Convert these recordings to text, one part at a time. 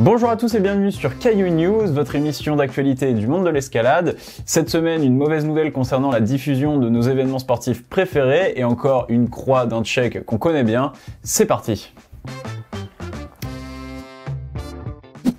Bonjour à tous et bienvenue sur Caillou News, votre émission d'actualité du monde de l'escalade. Cette semaine, une mauvaise nouvelle concernant la diffusion de nos événements sportifs préférés et encore une croix d'un Tchèque qu'on connaît bien. C'est parti!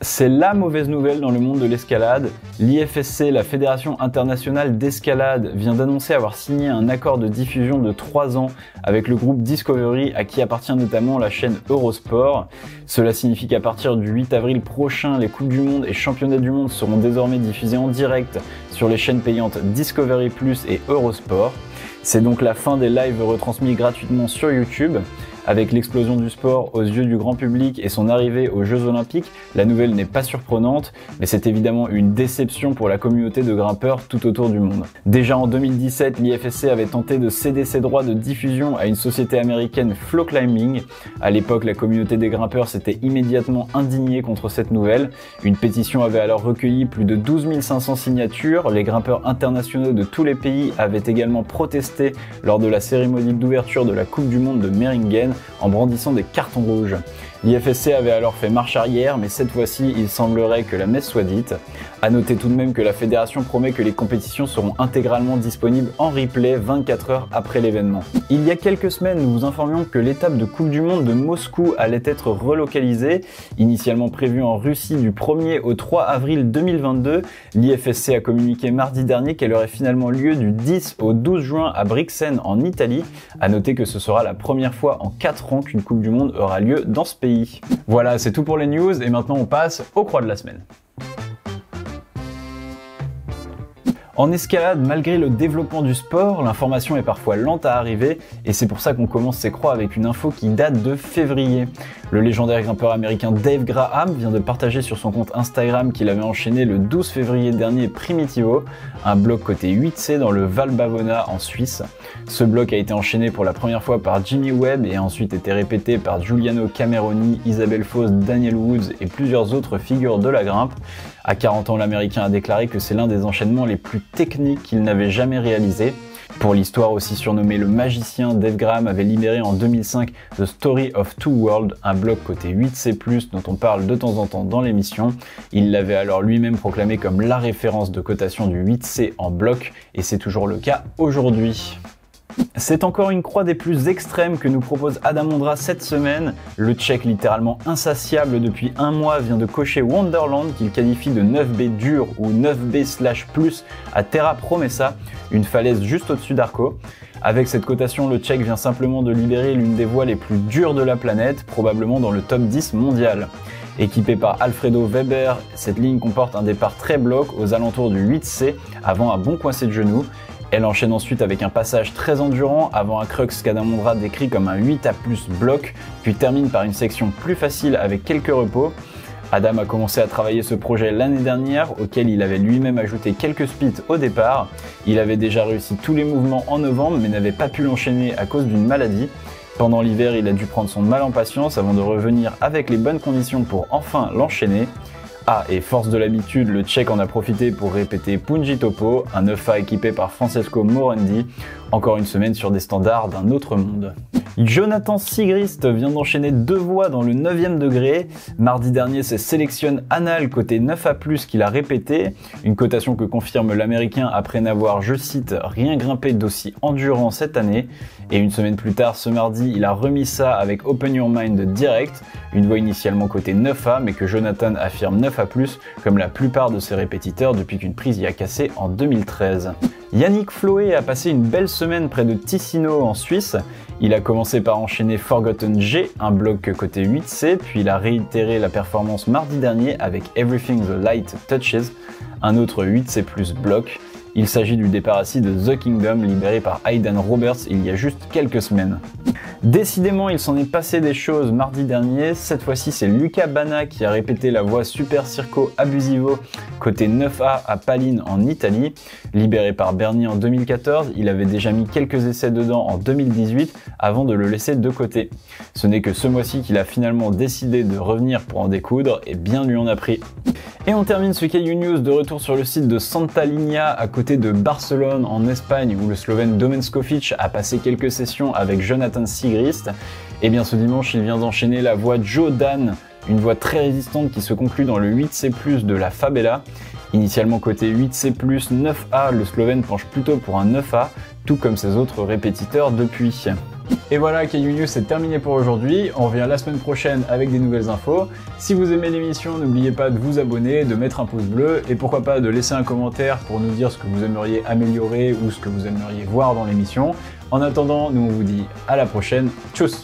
C'est la mauvaise nouvelle dans le monde de l'escalade. L'IFSC, la Fédération Internationale d'Escalade, vient d'annoncer avoir signé un accord de diffusion de 3 ans avec le groupe Discovery, à qui appartient notamment la chaîne Eurosport. Cela signifie qu'à partir du 8 avril prochain, les Coupes du Monde et Championnats du Monde seront désormais diffusés en direct sur les chaînes payantes Discovery Plus et Eurosport. C'est donc la fin des lives retransmis gratuitement sur YouTube. Avec l'explosion du sport aux yeux du grand public et son arrivée aux Jeux Olympiques, la nouvelle n'est pas surprenante, mais c'est évidemment une déception pour la communauté de grimpeurs tout autour du monde. Déjà en 2017, l'IFSC avait tenté de céder ses droits de diffusion à une société américaine, Flow Climbing. À l'époque, la communauté des grimpeurs s'était immédiatement indignée contre cette nouvelle. Une pétition avait alors recueilli plus de 12 500 signatures. Les grimpeurs internationaux de tous les pays avaient également protesté lors de la cérémonie d'ouverture de la Coupe du Monde de Meiringen, en brandissant des cartons rouges. L'IFSC avait alors fait marche arrière, mais cette fois-ci, il semblerait que la messe soit dite. À noter tout de même que la fédération promet que les compétitions seront intégralement disponibles en replay 24 heures après l'événement. Il y a quelques semaines, nous vous informions que l'étape de Coupe du Monde de Moscou allait être relocalisée. Initialement prévue en Russie du 1er au 3 avril 2022, l'IFSC a communiqué mardi dernier qu'elle aurait finalement lieu du 10 au 12 juin à Brixen en Italie. À noter que ce sera la première fois en 4 ans qu'une Coupe du Monde aura lieu dans ce pays. Voilà, c'est tout pour les news et maintenant on passe aux croix de la semaine. En escalade, malgré le développement du sport, l'information est parfois lente à arriver et c'est pour ça qu'on commence ces croix avec une info qui date de février. Le légendaire grimpeur américain Dave Graham vient de partager sur son compte Instagram qu'il avait enchaîné le 12 février dernier Primitivo, un bloc côté 8C dans le Val Bavona en Suisse. Ce bloc a été enchaîné pour la première fois par Jimmy Webb et a ensuite été répété par Giuliano Cameroni, Isabelle Fosse, Daniel Woods et plusieurs autres figures de la grimpe. À 40 ans, l'Américain a déclaré que c'est l'un des enchaînements les plus techniques qu'il n'avait jamais réalisé. Pour l'histoire, aussi surnommé le magicien, Dave Graham avait libéré en 2005 The Story of Two Worlds, un bloc côté 8C+, dont on parle de temps en temps dans l'émission. Il l'avait alors lui-même proclamé comme la référence de cotation du 8C en bloc, et c'est toujours le cas aujourd'hui. C'est encore une croix des plus extrêmes que nous propose Adam Ondra cette semaine. Le Tchèque, littéralement insatiable depuis un mois, vient de cocher Wonderland qu'il qualifie de 9B dur ou 9B/plus à Terra Promessa, une falaise juste au-dessus d'Arco. Avec cette cotation, le Tchèque vient simplement de libérer l'une des voies les plus dures de la planète, probablement dans le top 10 mondial. Équipée par Alfredo Weber, cette ligne comporte un départ très bloc aux alentours du 8C avant un bon coincé de genou. Elle enchaîne ensuite avec un passage très endurant avant un crux qu'Adam Ondra décrit comme un 8A+ bloc, puis termine par une section plus facile avec quelques repos. Adam a commencé à travailler ce projet l'année dernière, auquel il avait lui-même ajouté quelques splits au départ. Il avait déjà réussi tous les mouvements en novembre, mais n'avait pas pu l'enchaîner à cause d'une maladie. Pendant l'hiver, il a dû prendre son mal en patience avant de revenir avec les bonnes conditions pour enfin l'enchaîner. Ah, et force de l'habitude, le Tchèque en a profité pour répéter Punji Topo, un 9A équipé par Francesco Morandi, encore une semaine sur des standards d'un autre monde. Jonathan Sigrist vient d'enchaîner 2 voies dans le 9e degré. Mardi dernier, c'est Selection Anal côté 9A+, qu'il a répété, une cotation que confirme l'Américain après n'avoir, je cite, rien grimpé d'aussi endurant cette année. Et une semaine plus tard, ce mardi, il a remis ça avec Open Your Mind direct, une voie initialement côté 9A, mais que Jonathan affirme 9A+, comme la plupart de ses répétiteurs depuis qu'une prise y a cassé en 2013. Yannick Floé a passé une belle semaine près de Ticino en Suisse. Il a commencé par enchaîner Forgotten G, un bloc côté 8C, puis il a réitéré la performance mardi dernier avec Everything the Light Touches, un autre 8C+ bloc. Il s'agit du départ assis de The Kingdom, libéré par Aidan Roberts il y a juste quelques semaines. Décidément, il s'en est passé des choses mardi dernier. Cette fois-ci, c'est Luca Bana qui a répété la voie Super Circo Abusivo côté 9A à Palline en Italie. Libéré par Bernie en 2014, il avait déjà mis quelques essais dedans en 2018 avant de le laisser de côté. Ce n'est que ce mois-ci qu'il a finalement décidé de revenir pour en découdre et bien lui en a pris. Et on termine ce Caillou News de retour sur le site de Santa Linya à côté de Barcelone en Espagne où le Slovène Domen Skofic a passé quelques sessions avec Jonathan Sigrist. Et bien ce dimanche il vient d'enchaîner la voie Joe Dan une voie très résistante qui se conclut dans le 8C+, de la Fabela. Initialement coté 8C+, 9A, le Slovène penche plutôt pour un 9A, tout comme ses autres répétiteurs depuis. Et voilà, Caillou News, c'est terminé pour aujourd'hui. On revient la semaine prochaine avec des nouvelles infos. Si vous aimez l'émission, n'oubliez pas de vous abonner, de mettre un pouce bleu et pourquoi pas de laisser un commentaire pour nous dire ce que vous aimeriez améliorer ou ce que vous aimeriez voir dans l'émission. En attendant, nous on vous dit à la prochaine. Tchuss!